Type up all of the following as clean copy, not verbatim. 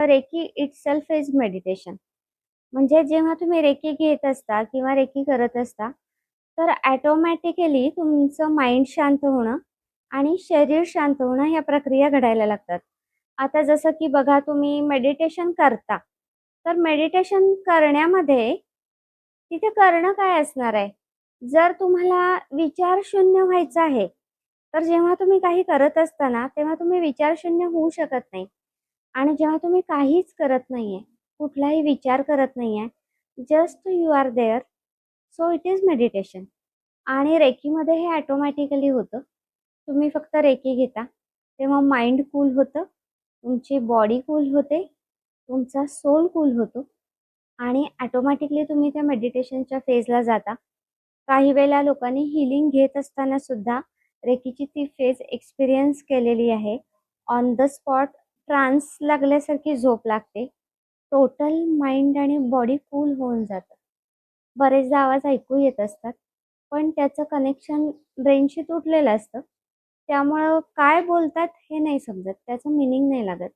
Recce itself is meditation. म्हणजे जेव्हा तुम्ही रेकी घेत असता किंवा रेकी करत असता, तर ऑटोमॅटिकली तुमचं माइंड शांत होणं आणि शरीर शांत होणं ह्या प्रक्रिया घडायला लागतात. आता जसं की बघा, तुम्ही मेडिटेशन करता, तर मेडिटेशन करण्यामध्ये तिथे करणं काय असणार आहे? जर तुम्हाला विचारशून्य व्हायचं आहे, तर जेव्हा तुम्ही काही करत असताना तेव्हा तुम्ही विचारशून्य होऊ शकत नाही. आणि जेव्हा तुम्ही काहीच करत नाहीये, कुठलाही विचार करत नाहीये, just you are there, so it is meditation. आणि रेकीमध्ये हे ऑटोमॅटिकली होतं. तुम्ही फक्त रेकी घेता, तेव्हा माइंड कूल होतं, तुमची बॉडी कूल होते, तुमचा सोल कूल होतो आणि ऑटोमॅटिकली तुम्ही त्या मेडिटेशनच्या फेजला जाता. काही वेळेला लोकांनी हीलिंग घेत असताना सुद्धा रेकीची ती फेज एक्सपिरियन्स केलेली आहे. ऑन द स्पॉट ट्रान्स लागल्यासारखी झोप लागते. टोटल माइंड आणि बॉडी कूल होऊन जातं. बरेचदा आवाज ऐकू येत असतात, पण त्याचं कनेक्शन ब्रेनशी तुटलेलं असतं. त्यामुळं काय बोलतात हे नाही समजत, त्याचं मिनिंग नाही लागत.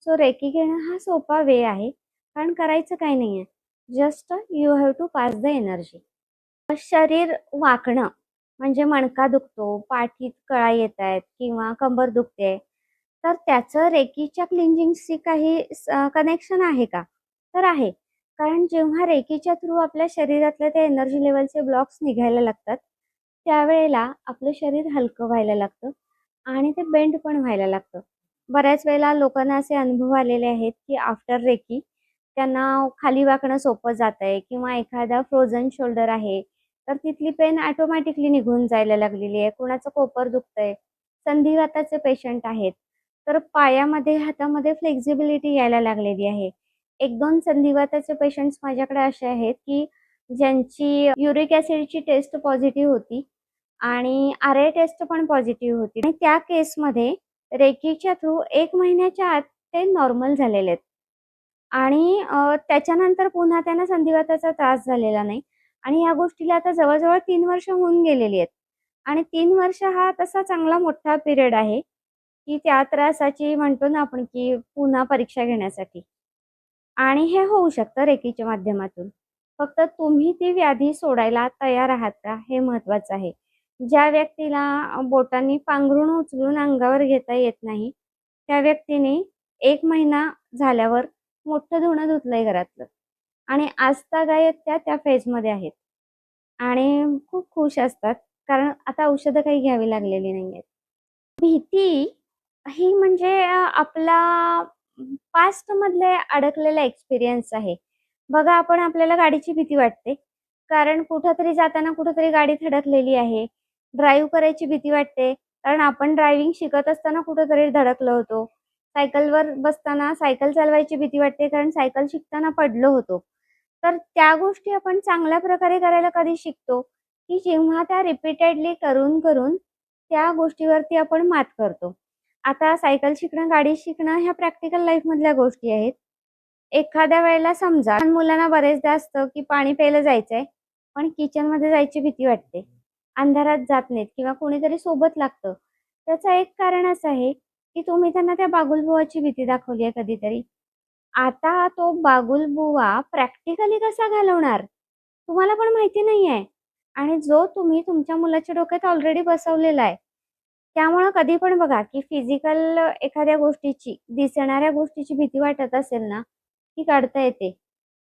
सो रेकी घेणं हा सोपा वे आहे, कारण करायचं काही नाही आहे. Just you have to pass the energy. शरीर वाकणं म्हणजे मणका दुखतो, पाठीत कळा येत आहेत किंवा कंबर दुखते, तर त्याचं रेकीच्या क्लिंजिंगशी काही कनेक्शन आहे का? तर आहे. कारण जेव्हा रेकीच्या थ्रू आपल्या शरीरातल्या त्या एनर्जी लेवलचे ब्लॉक्स निघायला लागतात, त्यावेळेला आपलं शरीर हलकं व्हायला लागतं आणि ते बेंड पण व्हायला लागतं. बऱ्याच वेळेला लोकांना असे अनुभव आलेले आहेत, की आफ्टर रेकी त्यांना खाली वाकणं सोपं जातंय किंवा एखादा फ्रोझन शोल्डर आहे, तर तिथली पेन ऑटोमॅटिकली निघून जायला लागलेली आहे. कुणाचं कोपर दुखतंय, संधिवाताचे पेशंट आहेत, तर पायामध्ये, हातामध्ये फ्लेक्सिबिलिटी यायला लागलेली आहे. 1-2 संधिवाताचे पेशंट्स माझ्याकडे असे आहेत, की ज्यांची युरिक ॲसिडची टेस्ट पॉझिटिव्ह होती आणि आर-आय टेस्ट पण पॉझिटिव्ह होती आणि त्या केसमध्ये रेकीच्या थ्रू 1 महिन्याच्या आत ते नॉर्मल झालेले आहेत. आणि त्याच्यानंतर पुन्हा त्यांना संधिवाताचा त्रास झालेला नाही आणि ह्या गोष्टीला आता जवळ-जवळ 3 वर्ष होऊन गेलेली आहेत. आणि 3 वर्ष हा तसा चांगला मोठा पिरियड आहे, की त्या त्रासाची म्हणतो ना आपण, की पुन्हा परीक्षा घेण्यासाठी. आणि हे होऊ शकतं रेकीच्या माध्यमातून. फक्त तुम्ही ती व्याधी सोडायला तयार आहात का, हे महत्त्वाचं आहे. ज्या व्यक्तीला बोटांनी पांघरूण उचलून अंगावर घेता येत नाही, त्या व्यक्तीने 1 महिना झाल्यावर मोठं धुणं धुतलंय घरातलं आणि आजतागायत त्या फेजमध्ये आहेत आणि खूप खुश असतात, कारण आता औषधं काही घ्यावी लागलेली नाहीयेत. भीती ही म्हणजे आपला पास्टमधले अडकलेला एक्सपिरियन्स आहे. बघा, आपल्याला गाडीची भीती वाटते, कारण कुठेतरी जाताना कुठेतरी गाडी धडकलेली आहे. ड्राईव्ह करायची भीती वाटते, कारण आपण ड्रायव्हिंग शिकत असताना कुठेतरी धडकलो होतो. सायकलवर बसताना सायकल चालवायची भीती वाटते, कारण सायकल शिकताना पडलो होतो. तर त्या गोष्टी आपण चांगल्या प्रकारे करायला कधी शिकतो, की जेव्हा त्या रिपीटेडली करून त्या गोष्टीवरती आपण मात करतो. आता सायकल शिकणं, गाडी शिकणं ह्या प्रॅक्टिकल लाईफमधल्या गोष्टी आहेत. एखाद्या वेळेला समजा लहान मुलांना बरेचदा असतं, की पाणी प्यायला जायचंय, पण किचनमध्ये जायची भीती वाटते. अंधारात जात नाहीत किंवा कोणीतरी सोबत लागतं. त्याचं एक कारण असं आहे, की तुम्ही त्यांना त्या बागुलबुवाची भीती दाखवली आहे कधीतरी. आता तो बागुलबुवा प्रॅक्टिकली कसा घालवणार? तुम्हाला पण माहिती नाहीये आणि जो तुम्ही तुमच्या मुलाच्या डोक्यात ऑलरेडी बसवलेला आहे. त्यामुळं कधी पण बघा, की फिजिकल एखाद्या गोष्टीची, दिसणाऱ्या गोष्टीची भीती वाटत असेल ना, ती काढता येते.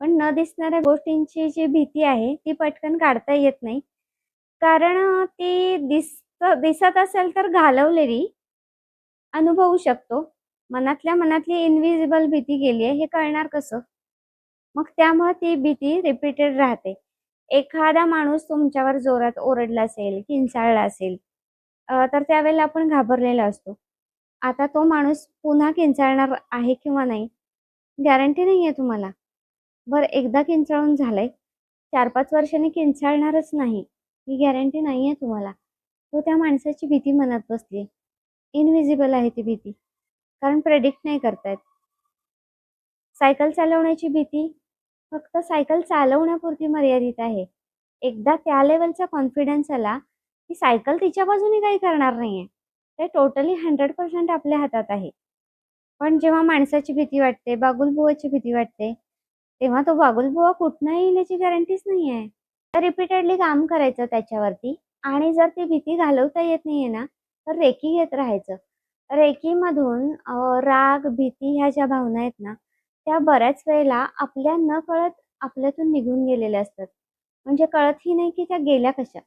पण न दिसणाऱ्या गोष्टींची जी भीती आहे, ती पटकन काढता येत नाही. कारण ती दिसत असेल तर घालवलेली अनुभवू शकतो. मनातल्या मनातली इन्व्हिजिबल भीती गेली आहे, हे कळणार कसं? मग त्यामुळे ती भीती रिपीटेड राहते. एखादा माणूस तुमच्यावर जोरात ओरडला असेल, किंचाळला असेल, तर त्यावेळेला आपण घाबरलेला असतो. आता तो माणूस पुन्हा किंचाळणार आहे किंवा नाही, गॅरंटी नाहीये तुम्हाला. बरं, एकदा किंचाळून झालंय, 4-5 वर्षांनी किंचाळणारच नाही, ही गॅरंटी नाहीये तुम्हाला. तो त्या माणसाची भीती मनात बसलीये. इनव्हिजिबल आहे ती भीती. कारण प्रेडिक्ट नाही करता सायकल चालवण्याची भीती फक्त सायकल चालवण्यापुरती मर्यादित आहे. एकदा त्या लेव्हलचा कॉन्फिडन्स आला, की सायकल तिच्या बाजूने काही करणार नाहीये. ते टोटली 100% आपल्या हातात आहे. पण जेव्हा माणसाची भीती वाटते, बागुलबुवाची भीती वाटते, तेव्हा तो बागुलबुवा कुठनंही येईल याची गॅरंटीच नाहीये. तर रिपीटेडली काम करायचं त्याच्यावरती आणि जर ती भीती घालवता येत नाहीये ना, तर रेकी घेत राहायचं. रेकीमधून राग, भीती ह्या ज्या भावना आहेत ना, त्या बऱ्याच वेळेला आपल्या नकळत आपल्यातून निघून गेलेल्या असतात. म्हणजे कळतही नाही की त्या गेल्या कशा.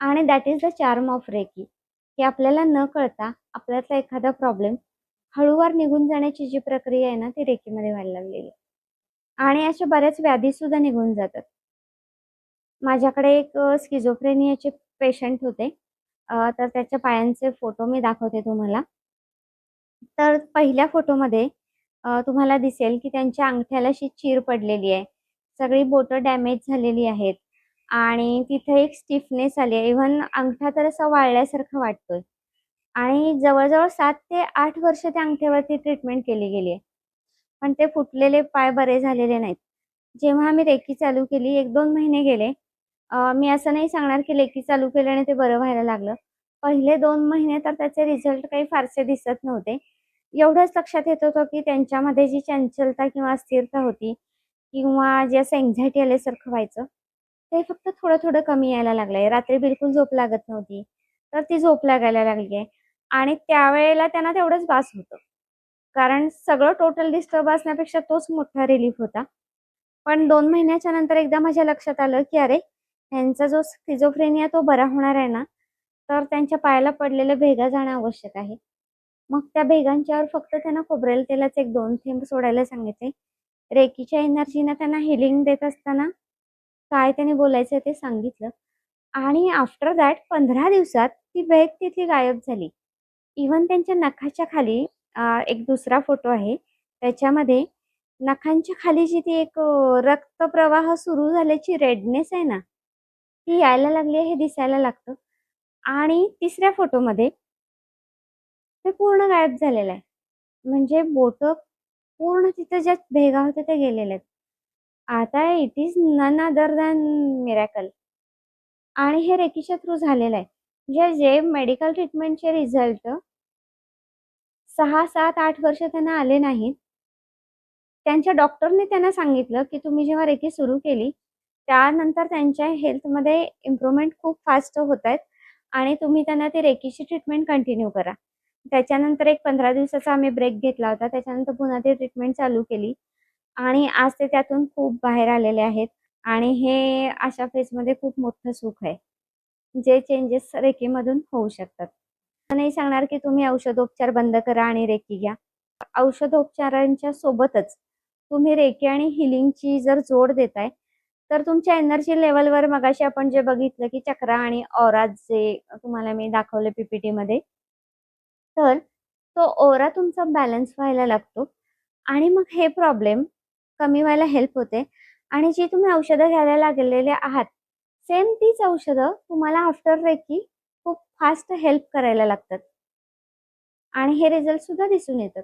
आणि that is the charm of reiki, की आपल्याला न कळता आपल्यातला एखादा प्रॉब्लेम हळूवार निघून जाण्याची जी प्रक्रिया आहे ना, ती रेकीमध्ये व्हायला लागलेली आहे. आणि अशा बऱ्याच व्याधीसुद्धा निघून जातात. माझ्याकडे एक स्किझोफ्रेनियाचे पेशंट होते. तर त्याच्या पायांचे फोटो मी दाखवते तुम्हाला. तर पहिल्या फोटोमध्ये तुम्हाला दिसेल की त्यांच्या अंगठ्याला अशी चीर पडलेली आहे. सगळी बोटं डॅमेज झालेली आहेत आणि तिथे एक स्टिफनेस आली आहे. इव्हन अंगठा तर असा वाळल्यासारखा वाटतोय आणि जवळ-जवळ 7 ते 8 वर्ष त्या अंगठ्यावरती ट्रीटमेंट केली गेली आहे. पण ते फुटलेले पाय बरे झालेले नाहीत. जेव्हा आम्ही रेकी चालू केली, 1-2 महिने गेले. मी असं नाही सांगणार की रेकी चालू केल्याने ते बरं व्हायला लागलं. पहिले 2 महिने तर त्याचे रिझल्ट काही फारसे दिसत नव्हते. एवढंच लक्षात येत होतं की त्यांच्यामध्ये जी चंचलता किंवा अस्थिरता होती किंवा जे असं अँक्झायटी आल्यासारखं व्हायचं, ते फक्त थोडं-थोडं कमी यायला लागलंय. रात्री बिलकुल झोप लागत नव्हती. तर ती झोप लागायला लागली आहे आणि त्यावेळेला त्यांना तेवढंच बास होतं. कारण सगळं टोटल डिस्टर्ब असण्यापेक्षा तोच मोठा रिलीफ होता. पण 2 महिन्याच्या नंतर एकदा माझ्या लक्षात आलं, की अरे, ह्यांचा जो स्किझोफ्रेनिया तो बरा होणार आहे ना, तर त्यांच्या पायाला पडलेल्या भेगा जाणं आवश्यक आहे. मग त्या भेगांच्यावर फक्त त्यांना खोबरेल तेलाचे 1-2 थेंब सोडायला सांगितले. रेकीच्या एनर्जीनं त्यांना हीलिंग देत असताना काय त्याने बोलायचं ते सांगितलं आणि आफ्टर दॅट 15 दिवसात ती भेग तिथली गायब झाली. इव्हन त्यांच्या नखाच्या खाली एक दुसरा फोटो आहे. त्याच्यामध्ये नखांच्या खाली जी ती एक रक्तप्रवाह सुरू झाल्याची रेडनेस आहे ना, ती यायला लागली आहे हे दिसायला लागतं. आणि तिसऱ्या फोटोमध्ये ते पूर्ण गायब झालेलं आहे. म्हणजे बोटं पूर्ण तिथं ज्या भेगा होत्या त्या गेलेल्या आहेत. आता it is none other than miracle आणि हे रेकीच्या थ्रू झालेलं आहे. म्हणजे जे मेडिकल ट्रीटमेंटचे रिझल्ट 6, 7, 8 वर्ष त्यांना आले नाहीत. त्यांच्या डॉक्टरने त्यांना सांगितलं, की तुम्ही जेव्हा रेकी सुरू केली, त्यानंतर त्यांच्या हेल्थमध्ये इम्प्रूव्हमेंट खूप फास्ट होतायत आणि तुम्ही त्यांना ती रेकीची ट्रीटमेंट कंटिन्यू करा. त्याच्यानंतर एक 15 दिवसाचा आम्ही ब्रेक घेतला होता. त्याच्यानंतर पुन्हा ती ट्रीटमेंट चालू केली आणि आज ते त्यातून खूप बाहेर आलेले आहेत आणि हे अशा फेजमध्ये खूप मोठं सुख आहे. जे चेंजेस रेकीमधून होऊ शकतात. असं नाही सांगणार, की तुम्ही औषधोपचार बंद करा आणि रेकी घ्या. औषधोपचारांच्या सोबतच तुम्ही रेकी आणि हिलिंगची जर जोड देताय, तर तुमच्या एनर्जी लेव्हलवर मगाशी आपण जे बघितलं, की चक्रा आणि ऑरा जे तुम्हाला मी दाखवले पी-पी-टीमध्ये, तर तो ऑरा तुमचा बॅलन्स व्हायला लागतो आणि मग हे प्रॉब्लेम कमी व्हायला हेल्प होते आणि जी तुम्ही औषधं घ्यायला लागलेले आहात, सेम तीच औषधं तुम्हाला आफ्टर रेकी खूप फास्ट हेल्प करायला लागतात आणि हे रिझल्टसुद्धा दिसून येतात.